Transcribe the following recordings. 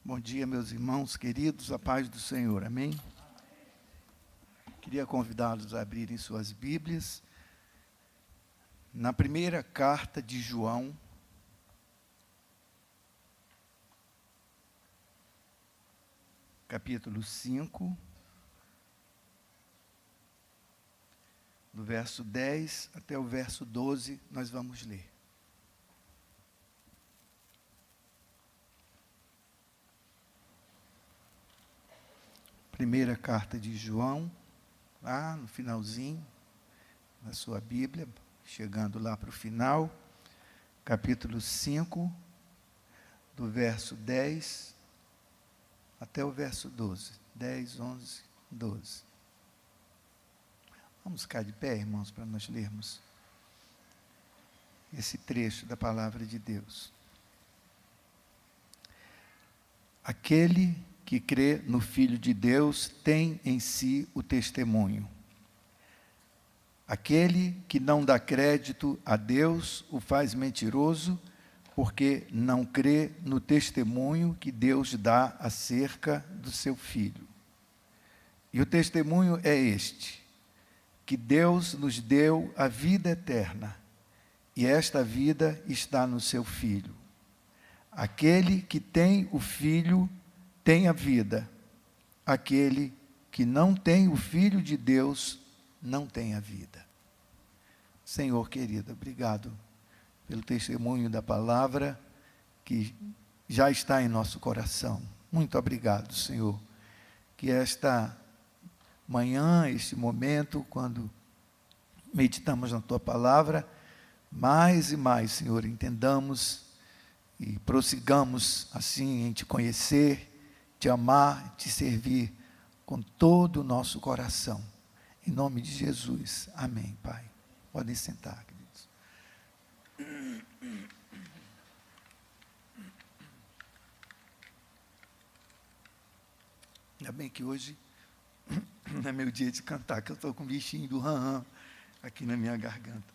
Bom dia, meus irmãos queridos, a paz do Senhor, amém? Queria convidá-los a abrirem suas Bíblias na primeira carta de João, capítulo 5, do verso 10 até o verso 12, nós vamos ler. Primeira carta de João, lá no finalzinho da sua Bíblia, chegando lá para o final, capítulo 5, do verso 10 até o verso 12. 10, 11, 12. Vamos ficar de pé, irmãos, para nós lermos esse trecho da palavra de Deus. Aquele que crê no Filho de Deus tem em si o testemunho. Aquele que não dá crédito a Deus o faz mentiroso, porque não crê no testemunho que Deus dá acerca do seu Filho. E o testemunho é este: que Deus nos deu a vida eterna, e esta vida está no seu Filho. Aquele que tem o Filho tem a vida. Aquele que não tem o Filho de Deus não tem a vida. Senhor querido, obrigado pelo testemunho da palavra que já está em nosso coração. Muito obrigado, Senhor. Que esta manhã, este momento, quando meditamos na Tua palavra, mais e mais, Senhor, entendamos e prossigamos assim em Te conhecer, Te amar, Te servir com todo o nosso coração. Em nome de Jesus. Amém, Pai. Podem sentar, queridos. Ainda bem que hoje não é meu dia de cantar, que eu estou com o bichinho do ram-ram aqui na minha garganta.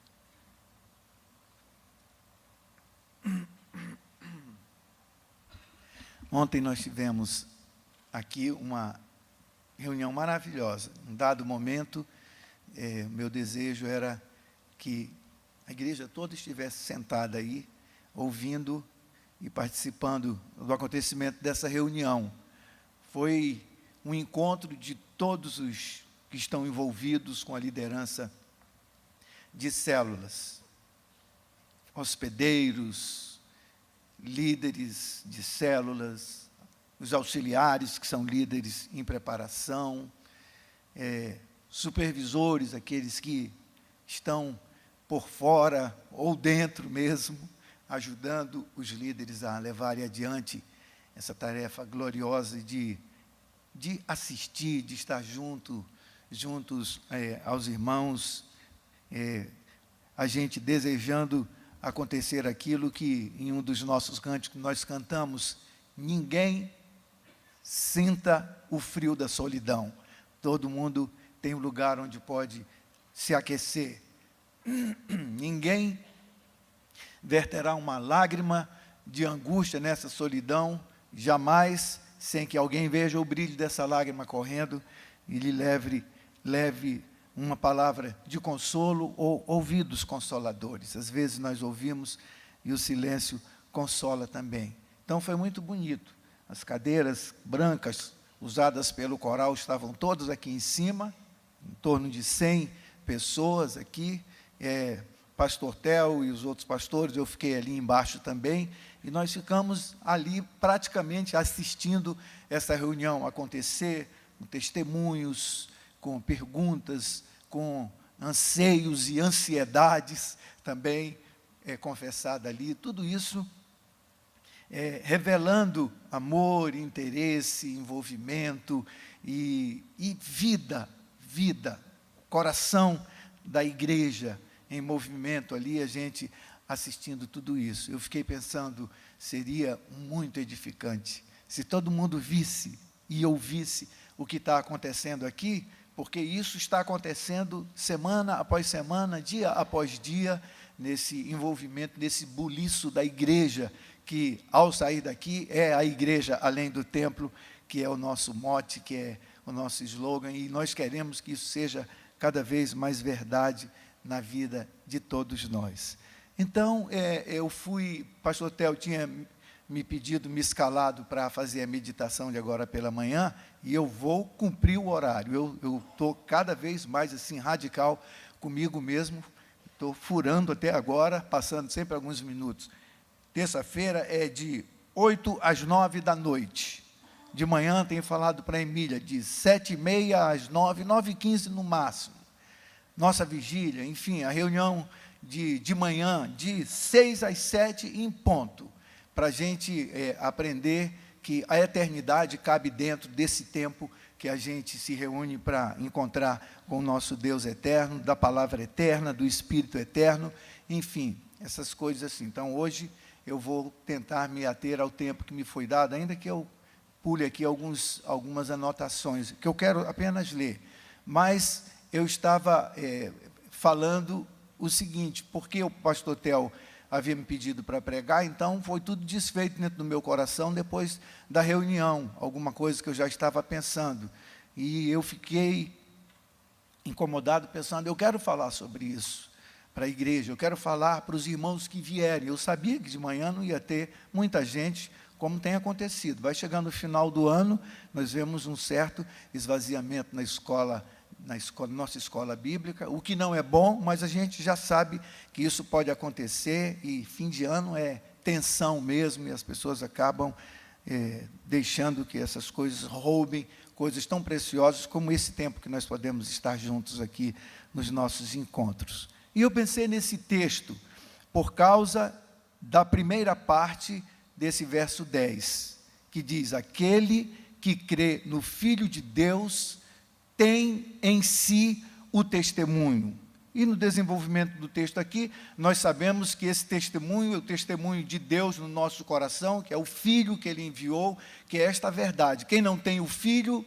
Ontem nós tivemos aqui uma reunião maravilhosa. Em dado momento, meu desejo era que a igreja toda estivesse sentada aí, ouvindo e participando do acontecimento dessa reunião. Foi um encontro de todos os que estão envolvidos com a liderança de células, hospedeiros, líderes de células, os auxiliares que são líderes em preparação, supervisores, aqueles que estão por fora ou dentro mesmo, ajudando os líderes a levarem adiante essa tarefa gloriosa de assistir, de estar juntos aos irmãos, a gente desejando acontecer aquilo que em um dos nossos cânticos nós cantamos: ninguém sinta o frio da solidão. Todo mundo tem um lugar onde pode se aquecer. Ninguém verterá uma lágrima de angústia nessa solidão, jamais, sem que alguém veja o brilho dessa lágrima correndo e lhe leve uma palavra de consolo ou ouvidos consoladores. Às vezes nós ouvimos e o silêncio consola também. Então foi muito bonito. As cadeiras brancas usadas pelo coral estavam todas aqui em cima, em torno de 100 pessoas aqui. Pastor Theo e os outros pastores, eu fiquei ali embaixo também, e nós ficamos ali praticamente assistindo essa reunião acontecer, com testemunhos, com perguntas, com anseios e ansiedades também confessada ali, tudo isso revelando amor, interesse, envolvimento e vida, coração da igreja em movimento ali, a gente assistindo tudo isso. Eu fiquei pensando, seria muito edificante se todo mundo visse e ouvisse o que está acontecendo aqui, porque isso está acontecendo semana após semana, dia após dia, nesse envolvimento, nesse buliço da igreja, que ao sair daqui é a igreja além do templo, que é o nosso mote, que é o nosso slogan, e nós queremos que isso seja cada vez mais verdade na vida de todos nós. Então, pastor Theo tinha me pedido, me escalado para fazer a meditação de agora pela manhã, e eu vou cumprir o horário. Eu estou cada vez mais assim, radical comigo mesmo, estou furando até agora, passando sempre alguns minutos. Terça-feira é de 8 às 9 da noite. De manhã tenho falado para a Emília, de 7h30 às 9, 9h15 no máximo. Nossa vigília, enfim, a reunião de manhã, de 6 às 7 em ponto, para a gente aprender que a eternidade cabe dentro desse tempo que a gente se reúne para encontrar com o nosso Deus eterno, da palavra eterna, do Espírito eterno, enfim, essas coisas assim. Então, hoje, eu vou tentar me ater ao tempo que me foi dado, ainda que eu pule aqui algumas anotações, que eu quero apenas ler. Mas eu estava falando o seguinte, porque o pastor Theo havia me pedido para pregar, então foi tudo desfeito dentro do meu coração depois da reunião, alguma coisa que eu já estava pensando. E eu fiquei incomodado pensando, eu quero falar sobre isso para a igreja, eu quero falar para os irmãos que vierem. Eu sabia que de manhã não ia ter muita gente, como tem acontecido. Vai chegando o final do ano, nós vemos um certo esvaziamento na nossa escola bíblica, o que não é bom, mas a gente já sabe que isso pode acontecer, e fim de ano é tensão mesmo, e as pessoas acabam deixando que essas coisas roubem coisas tão preciosas como esse tempo que nós podemos estar juntos aqui nos nossos encontros. E eu pensei nesse texto, por causa da primeira parte desse verso 10, que diz, aquele que crê no Filho de Deus tem em si o testemunho. E no desenvolvimento do texto aqui, nós sabemos que esse testemunho é o testemunho de Deus no nosso coração, que é o Filho que Ele enviou, que é esta verdade. Quem não tem o Filho,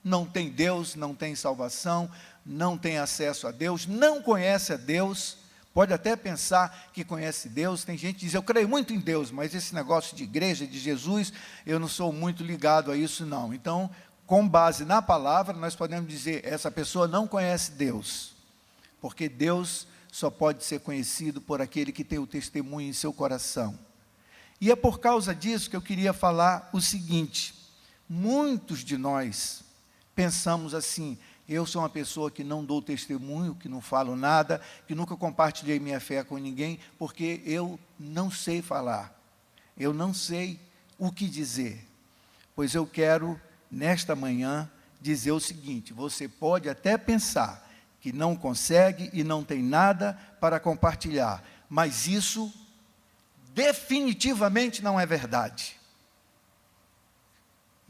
não tem Deus, não tem salvação, não tem acesso a Deus, não conhece a Deus. Pode até pensar que conhece Deus, tem gente que diz, eu creio muito em Deus, mas esse negócio de igreja, de Jesus, eu não sou muito ligado a isso não. Então, com base na palavra, nós podemos dizer, essa pessoa não conhece Deus, porque Deus só pode ser conhecido por aquele que tem o testemunho em seu coração. E é por causa disso que eu queria falar o seguinte, muitos de nós pensamos assim, eu sou uma pessoa que não dou testemunho, que não falo nada, que nunca compartilhei minha fé com ninguém, porque eu não sei falar, eu não sei o que dizer. Pois eu quero, nesta manhã, dizer o seguinte, você pode até pensar que não consegue e não tem nada para compartilhar, mas isso definitivamente não é verdade.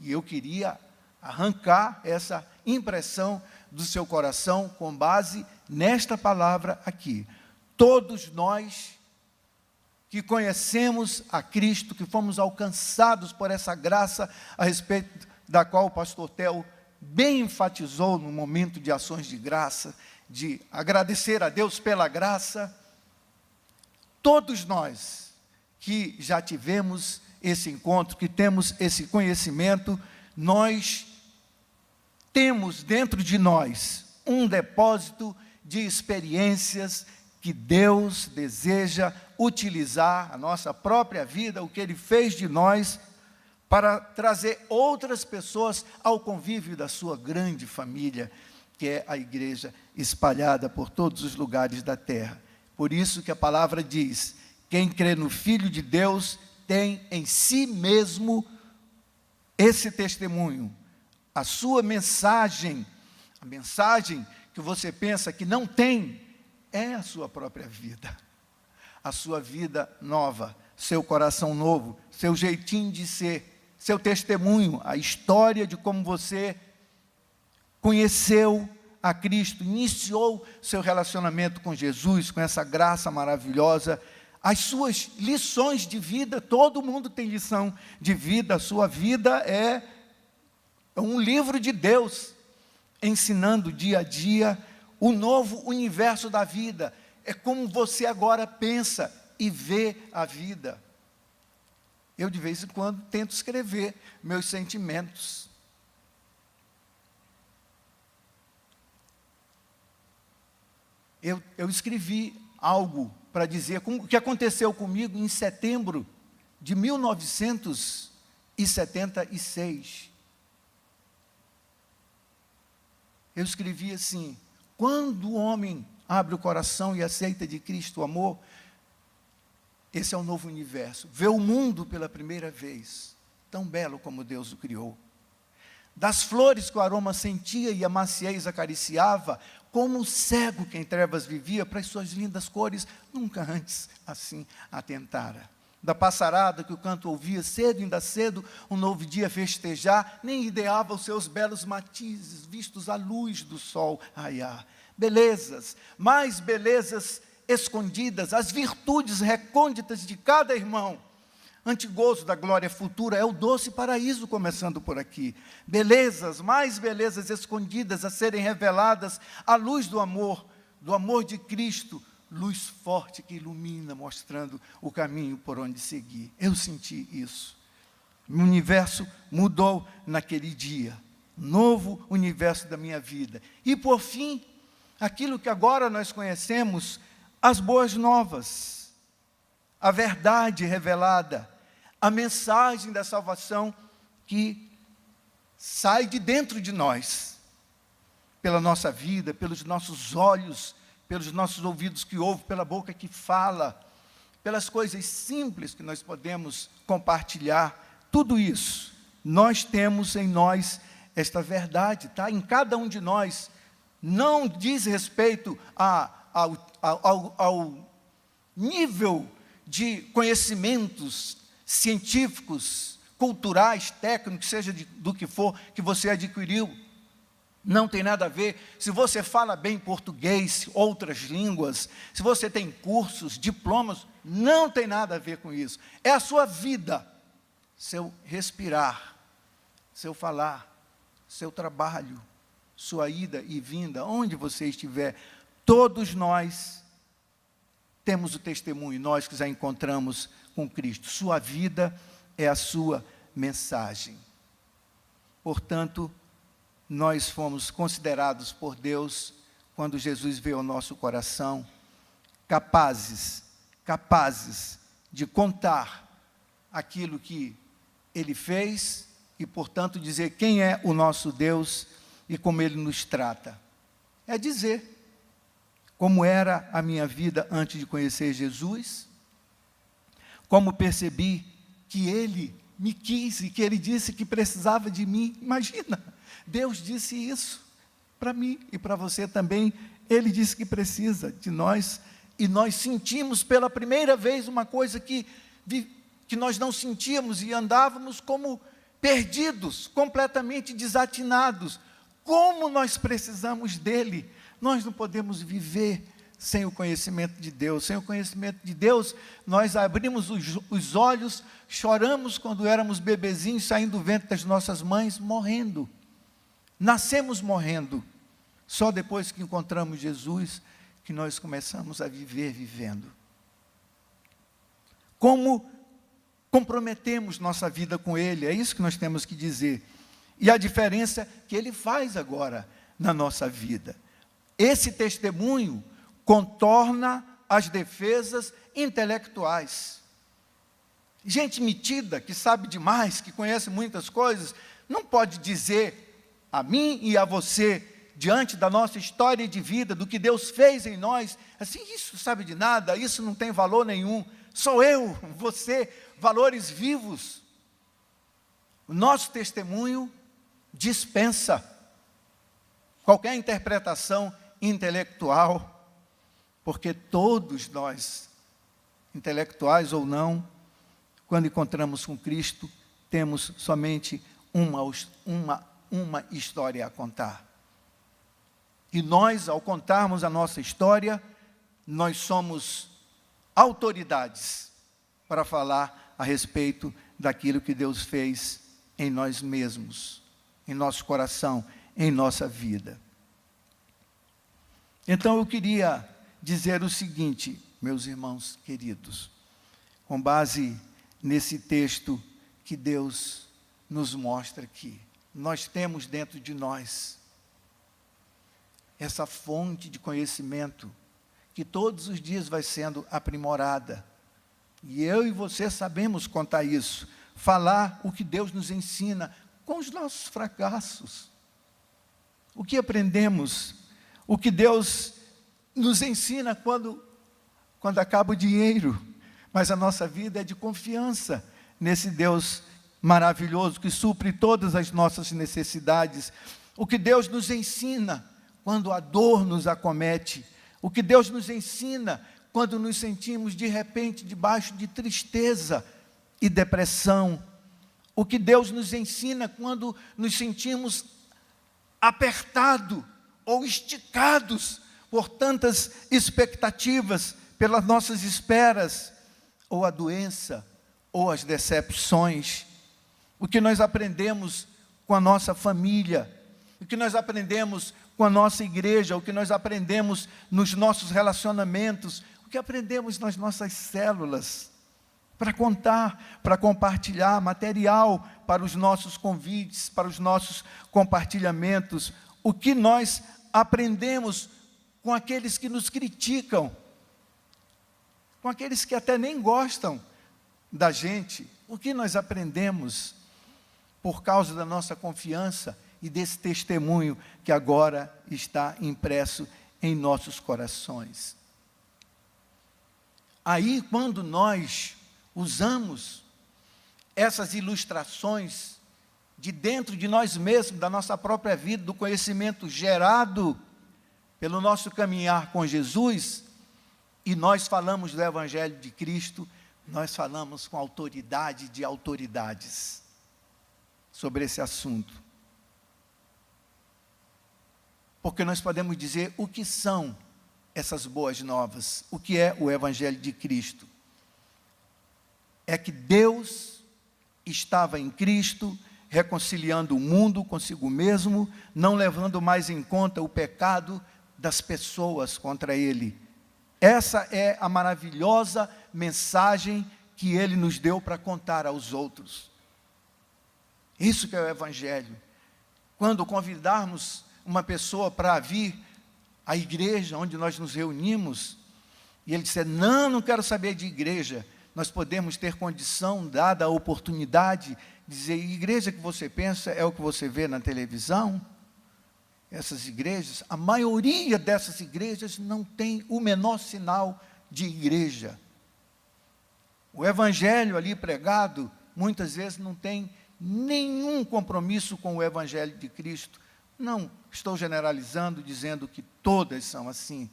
E eu queria arrancar essa impressão do seu coração com base nesta palavra aqui. Todos nós que conhecemos a Cristo, que fomos alcançados por essa graça, a respeito da qual o pastor Theo bem enfatizou no momento de ações de graça, de agradecer a Deus pela graça, todos nós que já tivemos esse encontro, que temos esse conhecimento, nós temos dentro de nós um depósito de experiências que Deus deseja utilizar a nossa própria vida, o que Ele fez de nós, para trazer outras pessoas ao convívio da sua grande família, que é a igreja espalhada por todos os lugares da terra. Por isso que a palavra diz, quem crê no Filho de Deus tem em si mesmo esse testemunho. A sua mensagem, a mensagem que você pensa que não tem, é a sua própria vida. A sua vida nova, seu coração novo, seu jeitinho de ser, seu testemunho, a história de como você conheceu a Cristo, iniciou seu relacionamento com Jesus, com essa graça maravilhosa, as suas lições de vida, todo mundo tem lição de vida, a sua vida é um livro de Deus, ensinando dia a dia o novo universo da vida. é como você agora pensa e vê a vida. Eu, de vez em quando, tento escrever meus sentimentos. Eu escrevi algo para dizer o que aconteceu comigo em setembro de 1976. Eu escrevi assim: quando o homem abre o coração e aceita de Cristo o amor, esse é o novo universo. Vê o mundo pela primeira vez, tão belo como Deus o criou. Das flores que o aroma sentia e a maciez acariciava, como o cego que em trevas vivia, para as suas lindas cores, nunca antes assim atentara. Da passarada que o canto ouvia, cedo, ainda cedo, um novo dia festejar, nem ideava os seus belos matizes, vistos à luz do sol raiar. Belezas, mais belezas escondidas, as virtudes recônditas de cada irmão. Antegozo da glória futura, é o doce paraíso começando por aqui. Belezas, mais belezas escondidas a serem reveladas à luz do amor de Cristo, luz forte que ilumina, mostrando o caminho por onde seguir. Eu senti isso. O universo mudou naquele dia. Novo universo da minha vida. E por fim, aquilo que agora nós conhecemos, as boas novas. A verdade revelada, a mensagem da salvação que sai de dentro de nós, pela nossa vida, pelos nossos olhos, pelos nossos ouvidos que ouvem, pela boca que fala, pelas coisas simples que nós podemos compartilhar, tudo isso, nós temos em nós esta verdade, tá? Em cada um de nós, não diz respeito ao nível de conhecimentos científicos, culturais, técnicos, seja do que for, que você adquiriu. Não tem nada a ver se você fala bem português, outras línguas, se você tem cursos, diplomas, não tem nada a ver com isso. É a sua vida, seu respirar, seu falar, seu trabalho, sua ida e vinda, onde você estiver. Todos nós temos o testemunho, nós que já encontramos com Cristo. Sua vida é a sua mensagem. Portanto, nós fomos considerados por Deus, quando Jesus veio ao nosso coração, capazes de contar aquilo que Ele fez e, portanto, dizer quem é o nosso Deus e como Ele nos trata. É dizer como era a minha vida antes de conhecer Jesus, como percebi que Ele me quis e que Ele disse que precisava de mim. Imagina, Deus disse isso para mim e para você também. Ele disse que precisa de nós, e nós sentimos pela primeira vez uma coisa que nós não sentíamos, e andávamos como perdidos, completamente desatinados. Como nós precisamos dEle. Nós não podemos viver sem o conhecimento de Deus. Sem o conhecimento de Deus, nós abrimos os olhos, choramos quando éramos bebezinhos, saindo do ventre das nossas mães, morrendo. Nascemos morrendo. Só depois que encontramos Jesus, que nós começamos a viver vivendo. Como comprometemos nossa vida com Ele, é isso que nós temos que dizer. E a diferença que Ele faz agora na nossa vida. Esse testemunho contorna as defesas intelectuais. Gente metida, que sabe demais, que conhece muitas coisas, não pode dizer a mim e a você, diante da nossa história de vida, do que Deus fez em nós, assim, isso sabe de nada, isso não tem valor nenhum. Sou eu, você, valores vivos. O nosso testemunho dispensa qualquer interpretação intelectual, porque todos nós, intelectuais ou não, quando encontramos com Cristo, temos somente uma história a contar. E nós, ao contarmos a nossa história, nós somos autoridades para falar a respeito daquilo que Deus fez em nós mesmos, em nosso coração, em nossa vida. Então eu queria dizer o seguinte, meus irmãos queridos, com base nesse texto que Deus nos mostra aqui. Nós temos dentro de nós essa fonte de conhecimento que todos os dias vai sendo aprimorada. E eu e você sabemos contar isso, falar o que Deus nos ensina com os nossos fracassos. O que aprendemos, o que Deus nos ensina quando acaba o dinheiro, mas a nossa vida é de confiança nesse Deus maravilhoso que supre todas as nossas necessidades. O que Deus nos ensina quando a dor nos acomete, o que Deus nos ensina quando nos sentimos de repente debaixo de tristeza e depressão, o que Deus nos ensina quando nos sentimos apertados ou esticados por tantas expectativas, pelas nossas esperas, ou a doença, ou as decepções. O que nós aprendemos com a nossa família, o que nós aprendemos com a nossa igreja, o que nós aprendemos nos nossos relacionamentos, o que aprendemos nas nossas células, para contar, para compartilhar material para os nossos convites, para os nossos compartilhamentos, o que nós aprendemos com aqueles que nos criticam, com aqueles que até nem gostam da gente, o que nós aprendemos por causa da nossa confiança e desse testemunho que agora está impresso em nossos corações. Aí, quando nós usamos essas ilustrações de dentro de nós mesmos, da nossa própria vida, do conhecimento gerado pelo nosso caminhar com Jesus, e nós falamos do Evangelho de Cristo, nós falamos com autoridade de autoridades sobre esse assunto. Porque nós podemos dizer o que são essas boas novas, o que é o Evangelho de Cristo. É que Deus estava em Cristo, reconciliando o mundo consigo mesmo, não levando mais em conta o pecado das pessoas contra Ele. Essa é a maravilhosa mensagem que Ele nos deu para contar aos outros. Isso que é o Evangelho. Quando convidarmos uma pessoa para vir à igreja onde nós nos reunimos, e ele disser, não quero saber de igreja, nós podemos ter condição, dada a oportunidade, de dizer, igreja que você pensa é o que você vê na televisão? Essas igrejas, a maioria dessas igrejas não tem o menor sinal de igreja. O Evangelho ali pregado, muitas vezes não tem nenhum compromisso com o Evangelho de Cristo. Não estou generalizando, dizendo que todas são assim,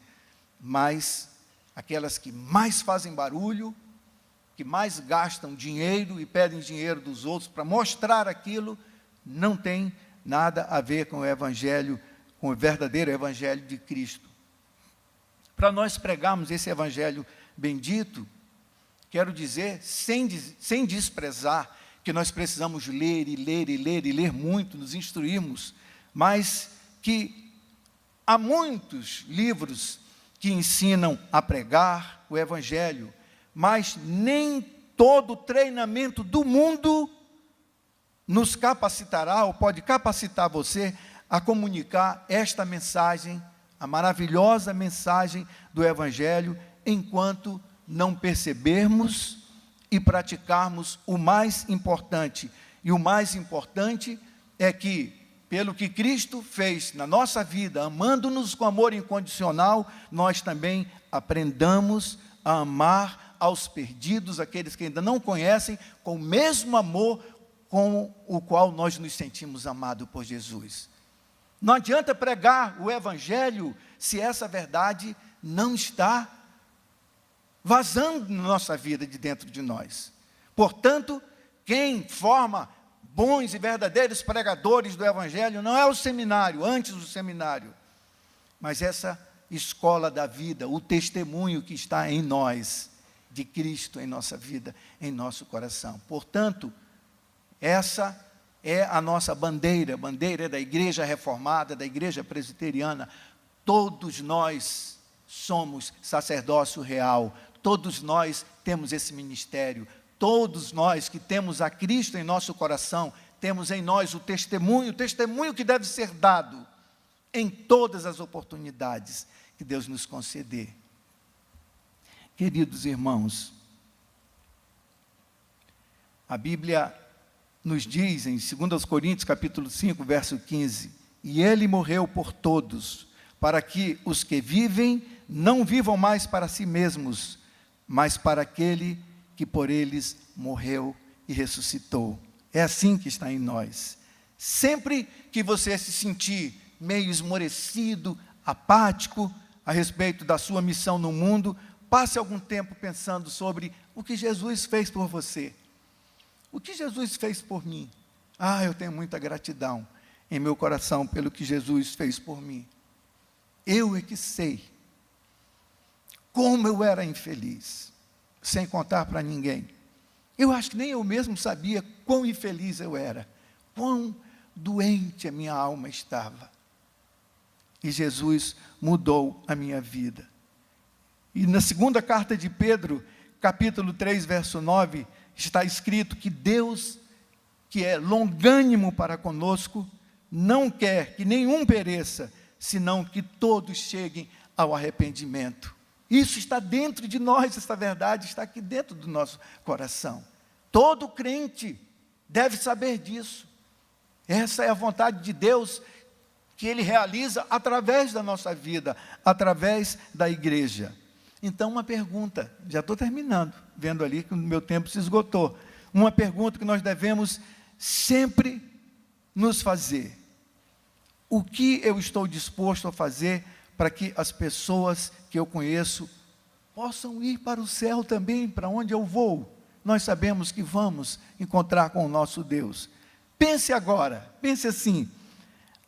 mas aquelas que mais fazem barulho, que mais gastam dinheiro e pedem dinheiro dos outros para mostrar aquilo, não tem nada a ver com o Evangelho, com o verdadeiro Evangelho de Cristo. Para nós pregarmos esse Evangelho bendito, quero dizer, sem desprezar, que nós precisamos ler e ler e ler e ler muito, nos instruirmos, mas que há muitos livros que ensinam a pregar o Evangelho, mas nem todo treinamento do mundo nos capacitará, ou pode capacitar você a comunicar esta mensagem, a maravilhosa mensagem do Evangelho, enquanto não percebermos e praticarmos o mais importante. E o mais importante é que, pelo que Cristo fez na nossa vida, amando-nos com amor incondicional, nós também aprendamos a amar aos perdidos, aqueles que ainda não conhecem, com o mesmo amor com o qual nós nos sentimos amados por Jesus. Não adianta pregar o Evangelho se essa verdade não está vazando na nossa vida de dentro de nós. Portanto, quem forma bons e verdadeiros pregadores do Evangelho não é o seminário, antes do seminário, mas essa escola da vida, o testemunho que está em nós, de Cristo em nossa vida, em nosso coração. Portanto, essa é a nossa bandeira, bandeira da Igreja Reformada, da Igreja Presbiteriana. Todos nós somos sacerdócio real. Todos nós temos esse ministério. Todos nós que temos a Cristo em nosso coração, temos em nós o testemunho que deve ser dado em todas as oportunidades que Deus nos conceder. Queridos irmãos, a Bíblia nos diz em 2 Coríntios capítulo 5, verso 15, e ele morreu por todos, para que os que vivem não vivam mais para si mesmos, mas para aquele que por eles morreu e ressuscitou. É assim que está em nós. Sempre que você se sentir meio esmorecido, apático, a respeito da sua missão no mundo, passe algum tempo pensando sobre o que Jesus fez por você. O que Jesus fez por mim? Eu tenho muita gratidão em meu coração pelo que Jesus fez por mim. Eu é que sei como eu era infeliz, sem contar para ninguém. Eu acho que nem eu mesmo sabia quão infeliz eu era, quão doente a minha alma estava. E Jesus mudou a minha vida. E na segunda carta de Pedro, capítulo 3, verso 9, está escrito que Deus, que é longânimo para conosco, não quer que nenhum pereça, senão que todos cheguem ao arrependimento. Isso está dentro de nós, essa verdade está aqui dentro do nosso coração. Todo crente deve saber disso. Essa é a vontade de Deus que Ele realiza através da nossa vida, através da igreja. Então, uma pergunta, já estou terminando, vendo ali que o meu tempo se esgotou. Uma pergunta que nós devemos sempre nos fazer: o que eu estou disposto a fazer para que as pessoas que eu conheço possam ir para o céu também, para onde eu vou? Nós sabemos que vamos encontrar com o nosso Deus. Pense agora, pense assim: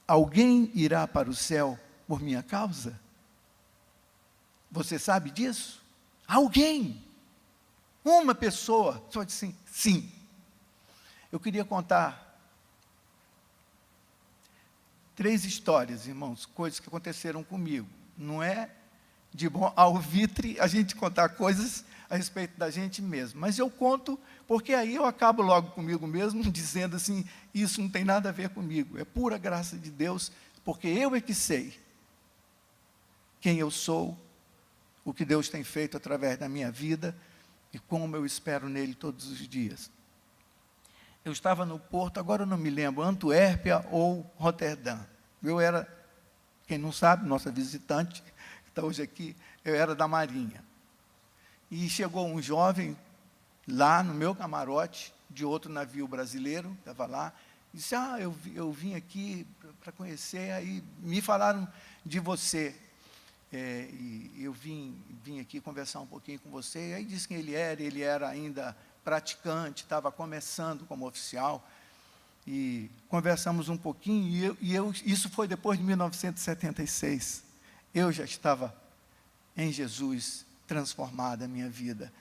alguém irá para o céu por minha causa? Você sabe disso? Alguém, uma pessoa, só disse assim, sim. Eu queria contar 3 histórias, irmãos, coisas que aconteceram comigo. Não é de bom alvitre a gente contar coisas a respeito da gente mesmo, mas eu conto porque aí eu acabo logo comigo mesmo, dizendo assim, isso não tem nada a ver comigo, é pura graça de Deus, porque eu é que sei quem eu sou, o que Deus tem feito através da minha vida e como eu espero nele todos os dias. Eu estava no porto, agora eu não me lembro, Antuérpia ou Roterdã. Eu era, quem não sabe, nossa visitante, que está hoje aqui, eu era da Marinha. E chegou um jovem lá no meu camarote, de outro navio brasileiro, estava lá, e disse, eu vim aqui para conhecer, aí me falaram de você. E eu vim aqui conversar um pouquinho com você, e aí disse quem ele era ainda praticante, estava começando como oficial, e conversamos um pouquinho, isso foi depois de 1976, eu já estava em Jesus, transformada a minha vida,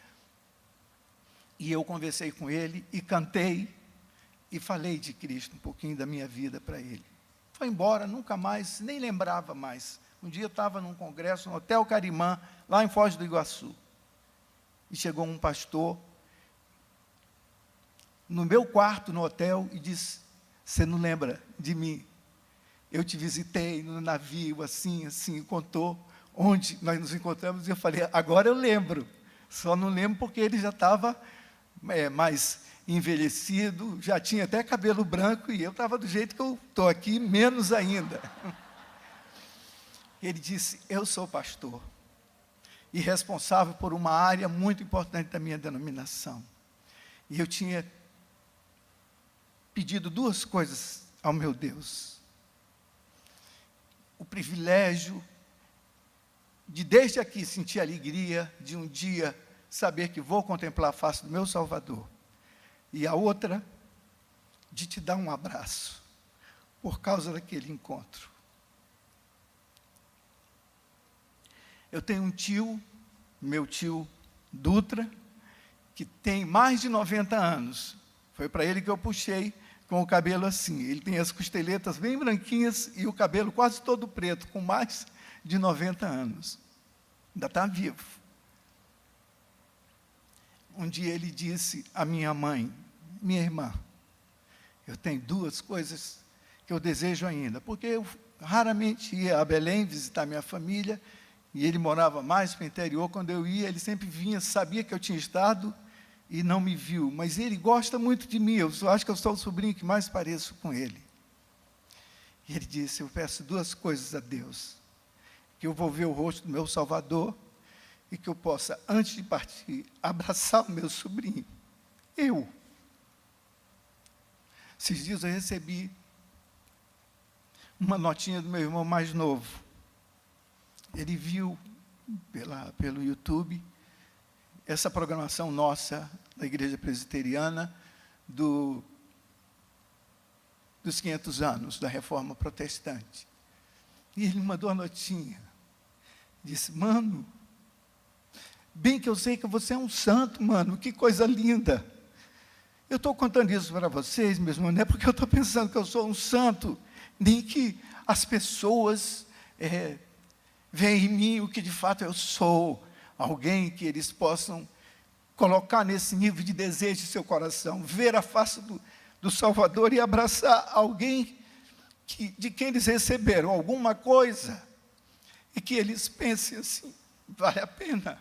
e eu conversei com ele, e cantei, e falei de Cristo, um pouquinho da minha vida para ele. Foi embora, nunca mais, nem lembrava mais. Um dia eu estava num congresso, no Hotel Carimã, lá em Foz do Iguaçu. E chegou um pastor no meu quarto, no hotel, e disse, você não lembra de mim? Eu te visitei no navio, assim, contou onde nós nos encontramos, e eu falei, agora eu lembro. Só não lembro porque ele já estava mais envelhecido, já tinha até cabelo branco, e eu estava do jeito que eu estou aqui, menos ainda. Ele disse, eu sou pastor e responsável por uma área muito importante da minha denominação. E eu tinha pedido 2 coisas ao meu Deus. O privilégio de desde aqui sentir a alegria de um dia saber que vou contemplar a face do meu Salvador. E a outra, de te dar um abraço por causa daquele encontro. Eu tenho um tio, meu tio Dutra, que tem mais de 90 anos. Foi para ele que eu puxei com o cabelo assim. Ele tem as costeletas bem branquinhas e o cabelo quase todo preto, com mais de 90 anos. ainda está vivo. Um dia ele disse à minha mãe: minha irmã, eu tenho duas coisas que eu desejo ainda, porque eu raramente ia a Belém visitar minha família, e ele morava mais para o interior. Quando eu ia, ele sempre vinha, sabia que eu tinha estado e não me viu, mas ele gosta muito de mim, eu acho que eu sou o sobrinho que mais pareço com ele. E ele disse: eu peço duas coisas a Deus, que eu vou ver o rosto do meu Salvador, e que eu possa, antes de partir, abraçar o meu sobrinho. Esses dias eu recebi uma notinha do meu irmão mais novo. Ele viu pelo YouTube essa programação nossa, da Igreja Presbiteriana, dos 500 anos da Reforma Protestante. E ele mandou a notinha. Disse: mano, bem que eu sei que você é um santo, mano, que coisa linda. Eu estou contando isso para vocês, meus irmãos, não é porque eu estou pensando que eu sou um santo, nem que as pessoas veem em mim o que de fato eu sou, alguém que eles possam colocar nesse nível de desejo em seu coração, ver a face do Salvador e abraçar alguém de quem eles receberam alguma coisa, e que eles pensem assim: vale a pena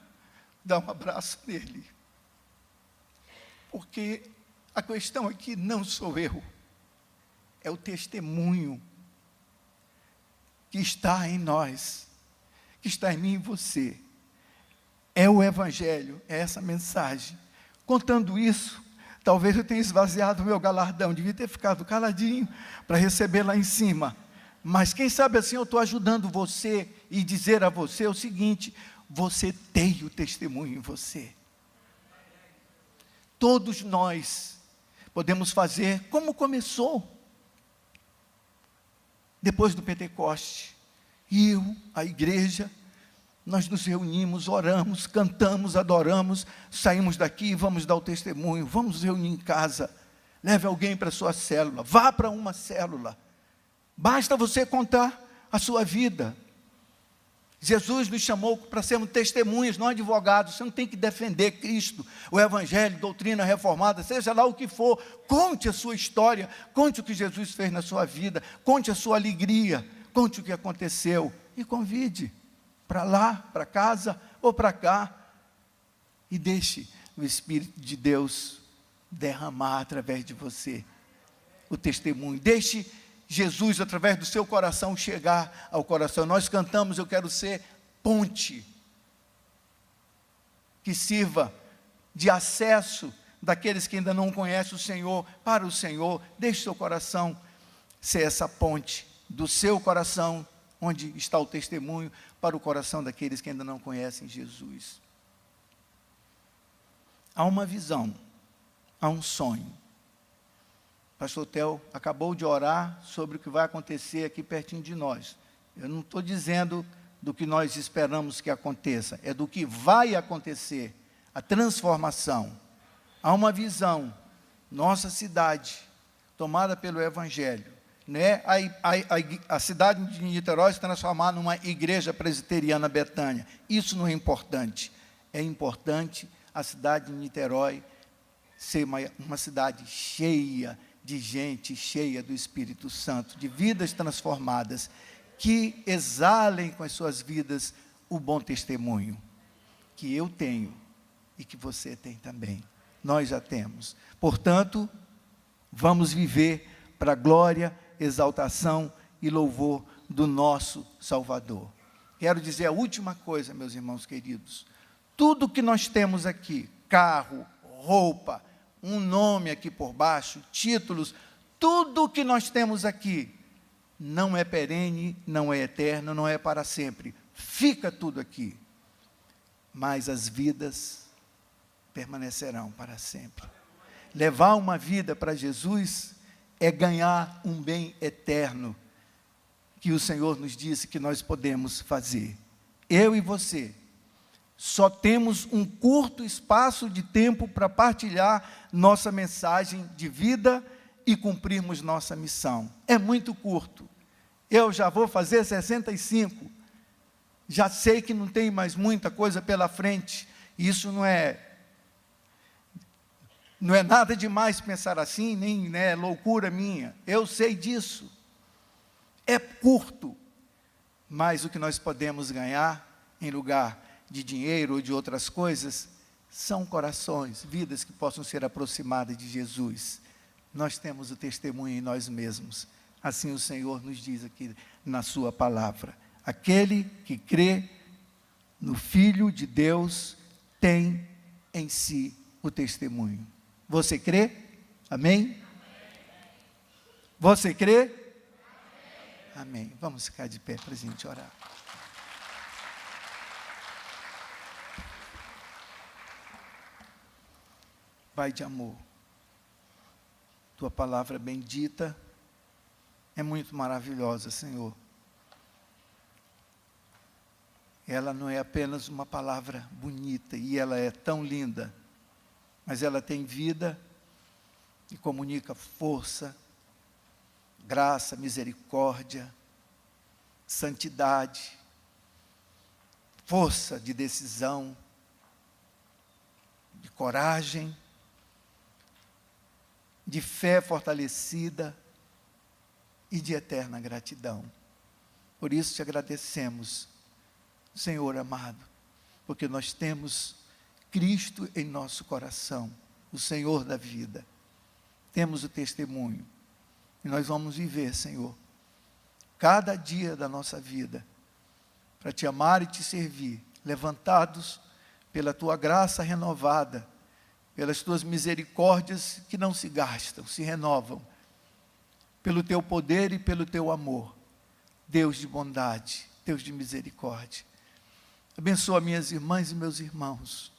dar um abraço nele. Porque a questão aqui não sou eu, é o testemunho que está em nós, que está em mim e você. É o Evangelho, é essa mensagem. Contando isso, talvez eu tenha esvaziado o meu galardão, devia ter ficado caladinho para receber lá em cima. Mas quem sabe assim eu estou ajudando você e dizer a você o seguinte: você tem o testemunho em você. Todos nós podemos fazer como começou. Depois do Pentecoste, a igreja, nós nos reunimos, oramos, cantamos, adoramos, saímos daqui e vamos dar o testemunho, vamos nos reunir em casa, leve alguém para a sua célula, vá para uma célula, basta você contar a sua vida. Jesus nos chamou para sermos testemunhas, não advogados. Você não tem que defender Cristo, o Evangelho, doutrina reformada, seja lá o que for. Conte a sua história, conte o que Jesus fez na sua vida, conte a sua alegria, conte o que aconteceu e convide para lá, para casa ou para cá, e deixe o Espírito de Deus derramar através de você o testemunho. Deixe Jesus, através do seu coração, chegar ao coração. Nós cantamos: eu quero ser ponte, que sirva de acesso daqueles que ainda não conhecem o Senhor, para o Senhor. Deixe seu coração ser essa ponte, do seu coração, onde está o testemunho, para o coração daqueles que ainda não conhecem Jesus. Há uma visão, há um sonho. Pastor Theo acabou de orar sobre o que vai acontecer aqui pertinho de nós. Eu não estou dizendo do que nós esperamos que aconteça, é do que vai acontecer, a transformação. Há uma visão, nossa cidade, tomada pelo Evangelho, né? A cidade de Niterói se transformar numa igreja presbiteriana Betânia. Isso não é importante. É importante a cidade de Niterói ser uma cidade cheia de gente, cheia do Espírito Santo, de vidas transformadas, que exalem com as suas vidas o bom testemunho que eu tenho e que você tem também. Nós já temos. Portanto, vamos viver para a glória, exaltação e louvor do nosso Salvador. Quero dizer a última coisa, meus irmãos queridos. Tudo que nós temos aqui, carro, roupa, um nome aqui por baixo, títulos, tudo que nós temos aqui, não é perene, não é eterno, não é para sempre. Fica tudo aqui. Mas as vidas permanecerão para sempre. Levar uma vida para Jesus é ganhar um bem eterno, que o Senhor nos disse que nós podemos fazer. Eu e você só temos um curto espaço de tempo para partilhar nossa mensagem de vida e cumprirmos nossa missão. É muito curto. Eu já vou fazer 65. já sei que não tem mais muita coisa pela frente, e isso não é nada demais pensar assim, nem é loucura minha, eu sei disso, é curto, mas o que nós podemos ganhar, em lugar de dinheiro ou de outras coisas, são corações, vidas que possam ser aproximadas de Jesus. Nós temos o testemunho em nós mesmos, assim o Senhor nos diz aqui na sua palavra. Aquele que crê no Filho de Deus tem em si o testemunho. Você crê? Amém? Você crê? Amém. Vamos ficar de pé para a gente orar. Pai de amor, tua palavra bendita é muito maravilhosa, Senhor. Ela não é apenas uma palavra bonita, e ela é tão linda, mas ela tem vida e comunica força, graça, misericórdia, santidade, força de decisão, de coragem, de fé fortalecida e de eterna gratidão. Por isso te agradecemos, Senhor amado, porque nós temos Cristo em nosso coração, o Senhor da vida. Temos o testemunho. E nós vamos viver, Senhor, cada dia da nossa vida, para te amar e te servir, levantados pela tua graça renovada, pelas tuas misericórdias que não se gastam, se renovam, pelo teu poder e pelo teu amor, Deus de bondade, Deus de misericórdia. Abençoa minhas irmãs e meus irmãos,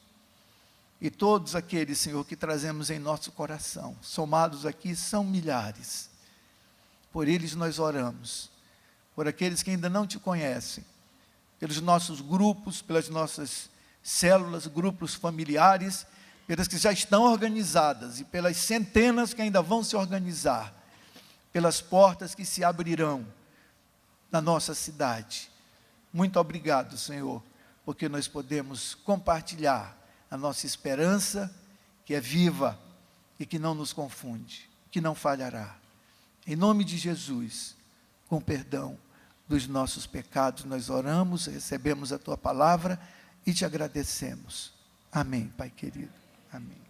e todos aqueles, Senhor, que trazemos em nosso coração, somados aqui são milhares, por eles nós oramos, por aqueles que ainda não te conhecem, pelos nossos grupos, pelas nossas células, grupos familiares, pelas que já estão organizadas e pelas centenas que ainda vão se organizar, pelas portas que se abrirão na nossa cidade. Muito obrigado, Senhor, porque nós podemos compartilhar a nossa esperança, que é viva e que não nos confunde, que não falhará. Em nome de Jesus, com perdão dos nossos pecados, nós oramos, recebemos a tua palavra e te agradecemos. Amém, Pai querido. Amém.